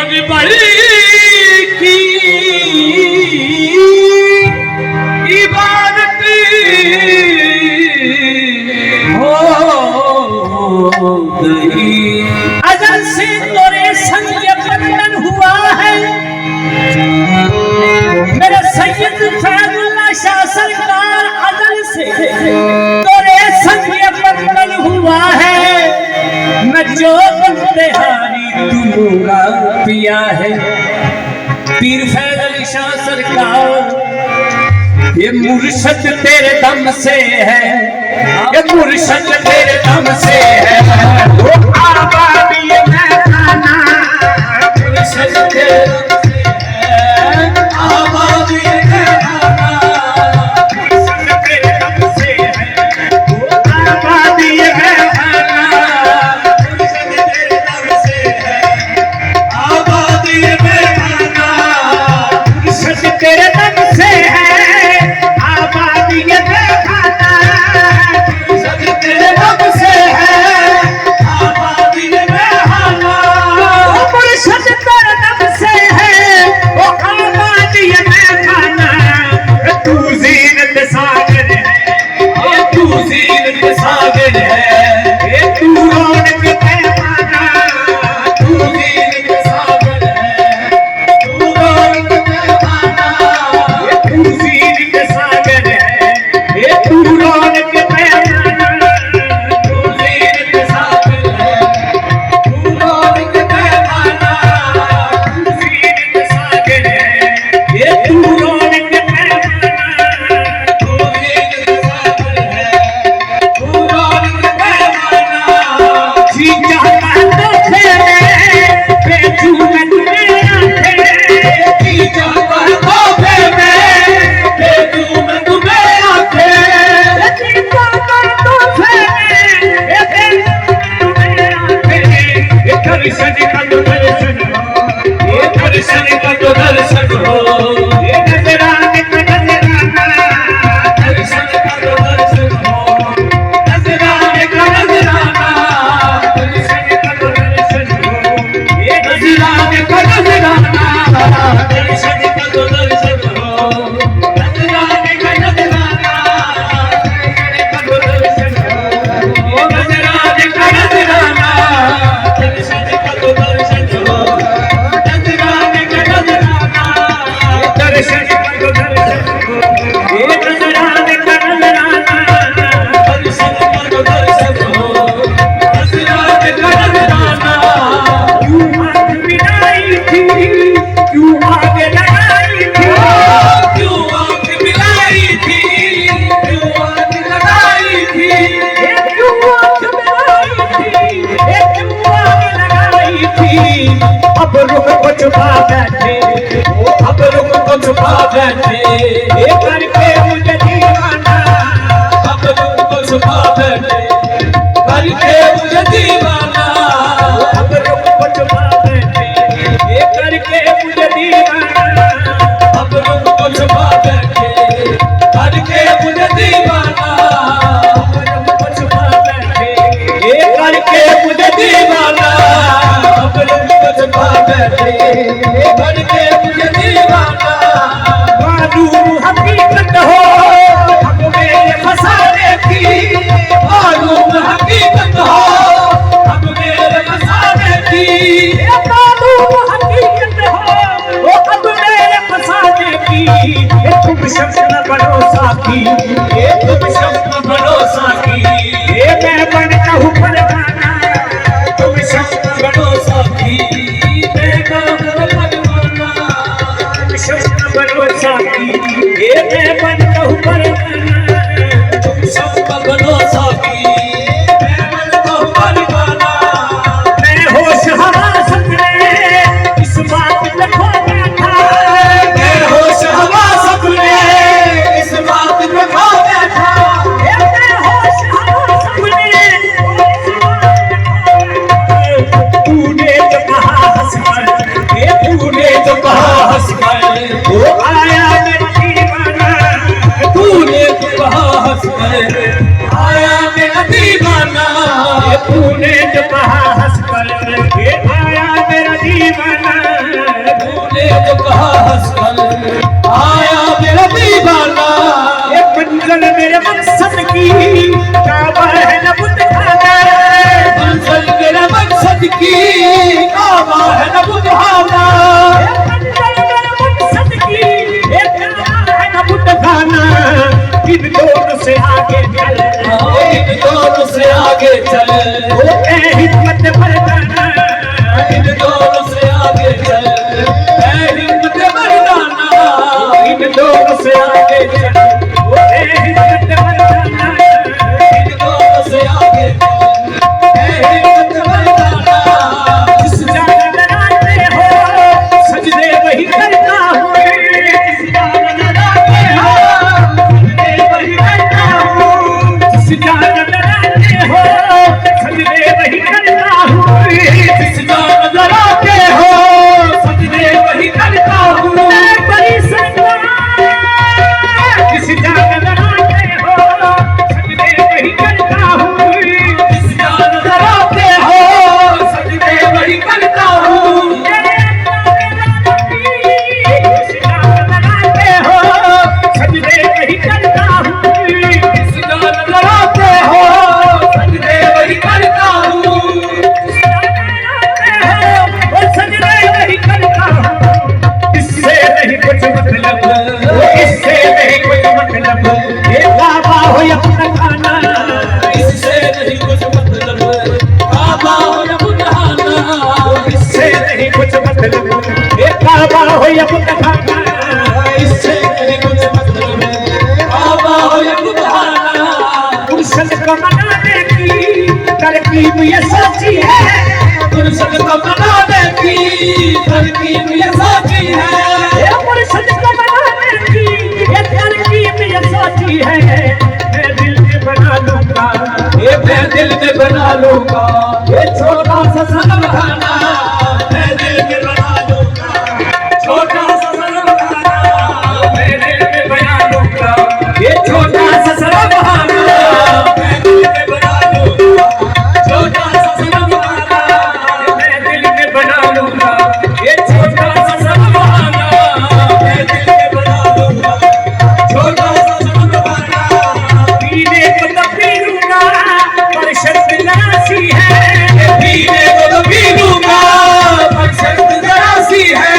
और बड़ी की इबादत हो गई। अजल से तोरे संग ये बंधन हुआ है, मेरे सैयद फैजुल्लाह शाह सरकार अजल से तोरे संग ये बंधन हुआ है। मैं जो बंदेहारी दूंगा पिया है। पीर फैज अली शाह सरकार ये मुर्शद तेरे दम से है, ये मुर्शद तेरे दम से है। वो आबादी में खाना मुर्शद तेरे दम से है, आबादी में खाना मुर्शद तेरे दम से है। वो आबादी में खाना मुर्शद तेरे दम से है, आबादी में खाना मुर्शद तेरे दम से है। अब रुक को छुपा बैठे, अब रुक को छुपा बैठे, ये करके मुझे दीवाना। अब रुक को छुपा बैठे, करके मुझे दीवाना। अब रुक को छुपा बैठे, ये करके मुझे दीवाना। अब रुक को छुपा बैठे, करके मुझे दीवाना। अब रुक को छुपा बैठे, ये करके मुझे दीवाना। अब रुक को छुपा बैठे, करके मुझे दीवाना। मालूम हकीकत हो अब मेरे फसाने की, मालूम हकीकत हो अब मेरे फसाने की। मालूम हकीकत हो अब मेरे फसाने की। तुम शख्स न बनो साकी, तुम शख्स न बनो साकी। मैं बनता हूँ परवाना, तुम शख्स न बनो साकी। मैं बनो साकी, ये मैं बनता हूँ परवाना। तुम सब बनो साकी, मैं बनता हूँ परवाना। मैं होश हवास अपने इस बात पे खो बैठा। मैं होश हवास अपने इस बात पे खो बैठा। मैं होश हवास अपने इस बात पे खो बैठा। तूने जो कहा की काबा है न बुतखाना, मंजिल मेरा मकसद की काबा है न बुतखाना, मंजिल मेरा मकसद की काबा है न बुतखाना। इन दोनों से आगे चल, इन दोनों से आगे चल, ए हिम्मत मर्दाना, इन दोनों से आगे चल, ऐ हिम्मत मर्दाना, इन दोनों से आगे चल, ए हिम्मत मर्दाना, इन दोनों से आगे चल, ऐ हिम्मत मर्दाना। जिस जान लगाते हो सजदे वही करता हूँ, जिस जान लगाते हो सजदे वही करता हूँ, जिस जान लगाते हो सजदे वही करता हूँ, जिस जान लगाते हो सजदे वही करता हूँ। मैं बड़ी सरकार, जिस जान लगाते हो सजदे वही करता हूँ, जिस जान लगाते हो सजदे वही करता हूँ। जिस जान लगाते हो सजदे वही करता हूँ, जिस जान लगाते हो सजदे वही करता हूँ। इससे नहीं कुछ मतलब, इससे नहीं कुछ मतलब, ये काबा हो या बुतखाना, इससे नहीं कुछ मतलब काबा हो या बुतखाना, इससे नहीं कुछ मतलब, ये काबा हो या बुतखाना। इससे नहीं कुछ मतलब काबा हो या बुतखाना। मुर्शद को मनाने की तरकीब ये सोची है, मुर्शद को मनाने की तरकीब ये सोची है, ये मुर्शद को मनाने की ये तरकीब ये सोची है। मैं दिल में बना लूंगा, ये मैं दिल में बना लूंगा, ये छोटा सा सनम खाना, मैं दिल में बना लूंगा, छोटा सा सनम खाना, मैं दिल में बना लूंगा, ये छोटा सा सनम खाना, मैं दिल में बना लूंगा, छोटा सा सनम खाना, मैं दिल में बना लूंगा, ये छोटा सा सनम खाना, मैं दिल में बना लूंगा, छोटा सा सनम खाना। पीने को तो पी लूंगा पर शर्त नासी है, पीने को तो पी लूंगा पर शर्त जरा सी है,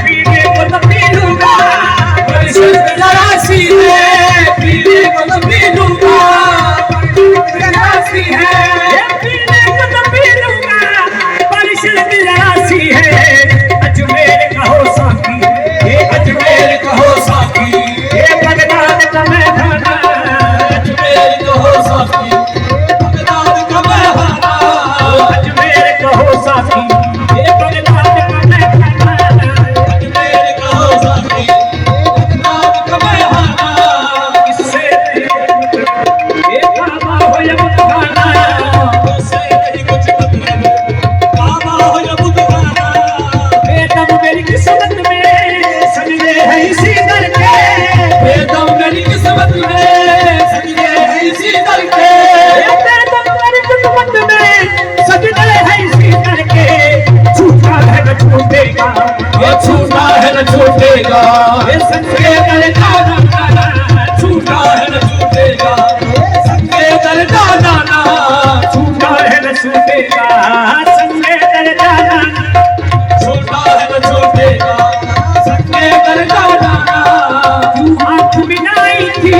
पीने को तो पी लूंगा पर शर्त जरा सी है, पीने को तो पी लूंगा पर शर्त जरा सी है, पीने को तो पी लूंगा पर शर्त नासी है। अजमेर का हो साथी, ये अजमेर कहो साथी, ये बगदाद का मैदाना, अजमेर कहो साथी, बगदाद का बहाना, अजमेर का हो साथी, ये बगदाद का मैदाना। अजमेर कहो साथी, बगदाद का बहाना। इससे ये काबा हो या बुतखाना, उससे नहीं कुछ मतलब काबा हो या बुतखाना, बेदम मेरी किस्मत में सजदे हैं इसी दर के, बेदम मेरी किस्मत में सजदे हैं इसी दर के, बेदम मेरी किस्मत में सजदे हैं इसी दर के। छूटा है न छूटेगा, ये छूटा है न छूटेगा, ये संगे दर जाना, छूटा है न छूटेगा, संगे दर जाना, छूटा है न छूटेगा, संगे दर जाना। छूटा है न छूटेगा, संगे दर जाना। क्यों आँख मिलाई थी,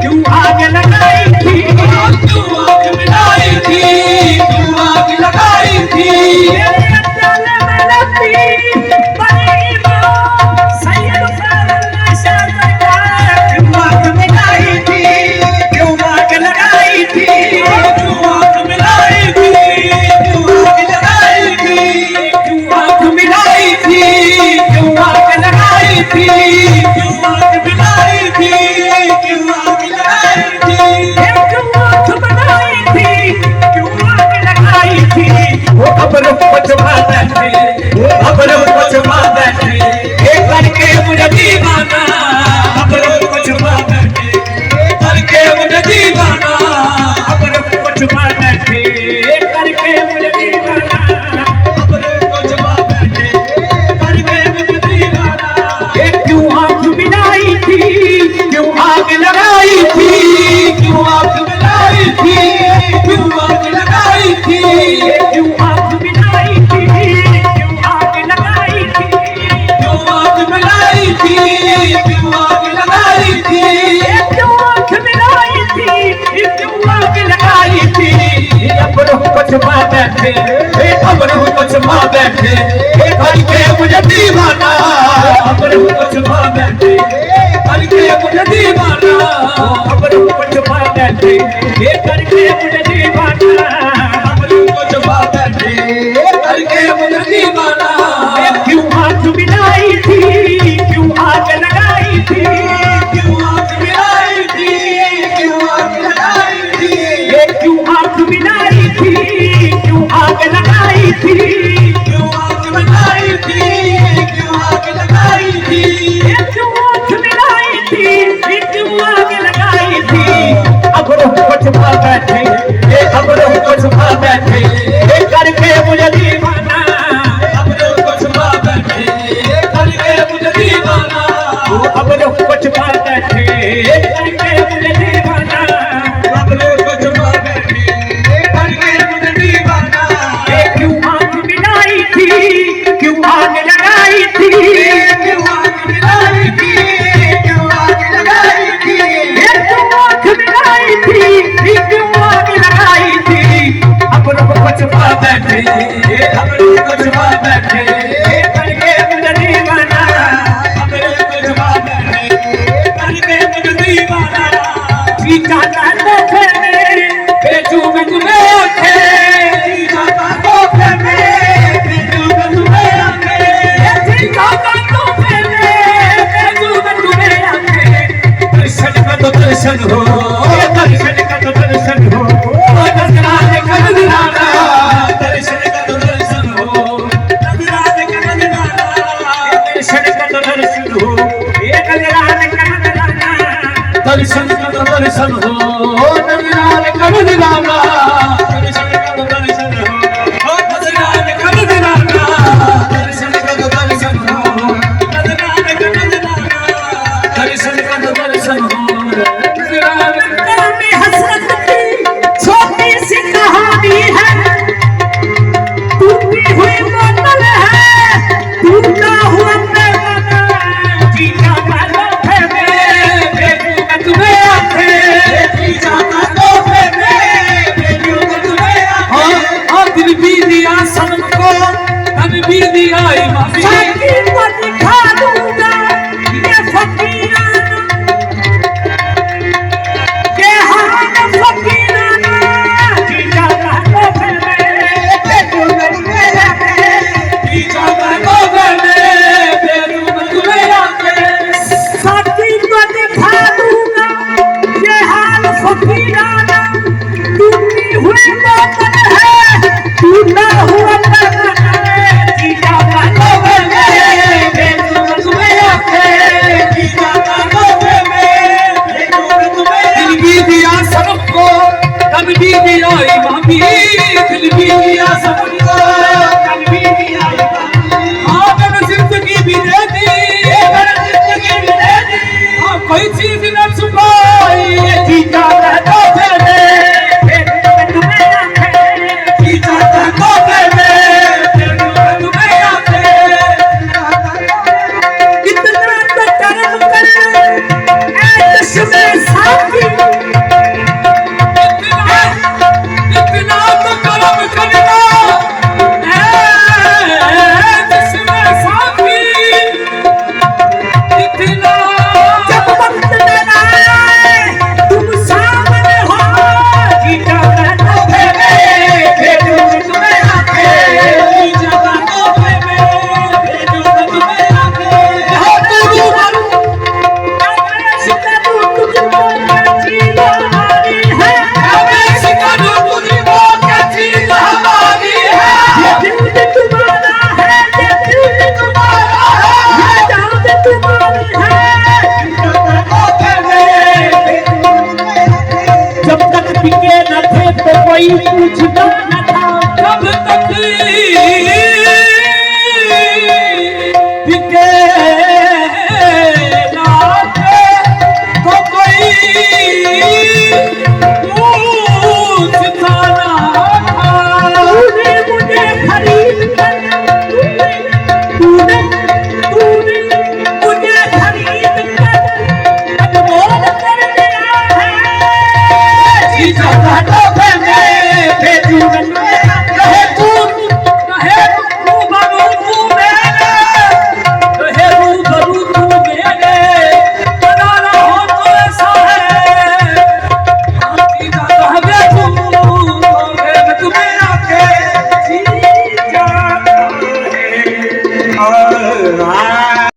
क्यों आग लगाई थी, क्यों आग मिलाई थी, क्यों आग लगाई थी, मेरे अब्दाल में लगती बड़ी माँ सैयद फरमान शाह सरकार। क्यों आग मिलाई थी, क्यों आग लगाई थी, क्यों आग मिलाई थी, क्यों आग लगाई थी, क्यों आग मिलाई थी, क्यों आग लगाई थी, क्यों आग मिलाई थी, क्यों आग लगाई थी, क्यों आँख बनाई थी, क्यों आग लगाई थी। वो अब रुक पछवा बैठे, वो अब रुक पछवा बैठे, ये करके मुझे दीवाना, अब रुक पछवा बैठे, करके मुझे दीवाना, अब रुक पछवा बैठे, ये करके मुझे दीवाना। अब रोको जवाब बैठे, करके मुझे दीवाना। ये क्यों आँख कुछ पा बैठे, खबर कुछ पा बैठे, करके मुझे दीवाना, खबर कुछ पा बैठे, करके मुझे दीवाना, खबर कुछ पा बैठे, करके मुझे दीवाना, खबर कुछ पा बैठे, करके मुझे दीवाना। क्यों हाथ मिलाई थी, क्यों आग लगाई थी, क्यों आग मिलाई थी, क्यों आग लगाई थी, क्यों आग मिलाई थी, क्यों आग लगाई थी, क्यों आग लगाई थी, क्यों आग लगाई थी, क्यों आग मिलाई थी, क्यों आग लगाई थी। अब कुछ पा बैठे, अब कुछ पा बैठे, करके मुझे दीवाना, अब कुछ पा बैठे, करके मुझे दीवाना, अब कुछ पा बैठे, करके मुझे दीवाना, अब कुछ पा बैठे, करके मुझे दीवाना। क्यों आग मिलाई थी, क्यों आग लगाई थी, क्यों आग मिलाई थी, क्यों आग लगाई थी, क्यों आग मिलाई थी, क्यों आग लगाई थी। अब कुछ पा बैठे, अब कुछ पा बैठे, करके मुझे दीवाना, अब कुछ पा बैठे, करके मुझे दीवाना। जीता का तोहफे में भेजूं मैं तुम्हें आंखें, जीता का तोहफे में भेजूं मैं तुम्हें आंखें, जीता का तोहफे में भेजूं मैं तुम्हें आंखें। दर्शन का तो दर्शन हो, दर्शन का तो दर्शन हो, नजराने का नजराना, दर्शन का तो दर्शन हो, नजराने का नजराना, दर्शन का तो दर्शन हो, नजराने का नजराना, दर्शन का तो दर्शन हो, नजराने का नजराना, दर्शन का तो दर्शन हो, नजराने का नजराना, दर्शन का तो दर्शन हो, नजराने का नजराना, दर्शन का तो दर्शन हो, नजराने का। में हसरत की छोटी सी कहानी है, टूटी हुई बोतल है, टूटा हुआ पैमाना, जीता का तोहफे में भेजूं मैं तुम्हें आंखें, जीता का तोहफे में भेजूं मैं तुम्हें आंखें। दिल भी दिया सनम को, तन भी दिया इमामी, फकीर को दिखा दूंगा ये फकीराना, ये हाथ फकीराना, जीता का तोहफे में भेजूं मैं तुम्हें आंखें, जीता का तोहफे में भेजूं मैं तुम्हें आंखें। फकीर को दिखा दूंगा ये हाल फकीराना, टूटी हुई बोतल है, टूटा हुआ पैमाना, जीता का तोहफे में भेजूं मैं तुम्हें आंखें, जीता का तोहफे में भेजूं मैं तुम्हें। दिल भी दिया सबको, तन भी दिया इमामी, दिल भी दिया सबको, तन भी दिया इमामी, हाँ मैंने जिंदगी भी दे दी, मैंने जिंदगी भी दे दी, हाँ कोई चीज न छुपाई, जीता का तोहफे में भेजूं मैं तुम्हें आंखें, जीता का तोहफे में भेजूं मैं तुम्हें आंखें। इतना तो कर्म कर ऐ चश्मे साकी, इतना तो कर्म करना ऐ चश्मे साकी, इतना जब वक्त मेरा आए तुम सामने हो, जीता का तोहफे में भेजूं मैं तुम्हें आंखें, जीता का तोहफे में भेजूं मैं तुम्हें आंखें। हो तू रूबरू, मैं सिकंदर तुझको चीज़ हमारी है, मैं सिकंदर तुझको चीज़ हमारी है, ये दिल तुम्हारा है, ये दिल तुम्हारा है, ये जान तुम्हारी है, जीता का तोहफे में भेजूं मैं तुम्हें आंखें। जब तक टिके न थे तो कोई पूछता न था, जब तक टिके न थे तो कोई पूछता न था। तूने मुझे खरीद कर, तूने तूने मुझे खरीद कर अनमोल कर दिया है, जीता का तोहफे में भेजूं मैं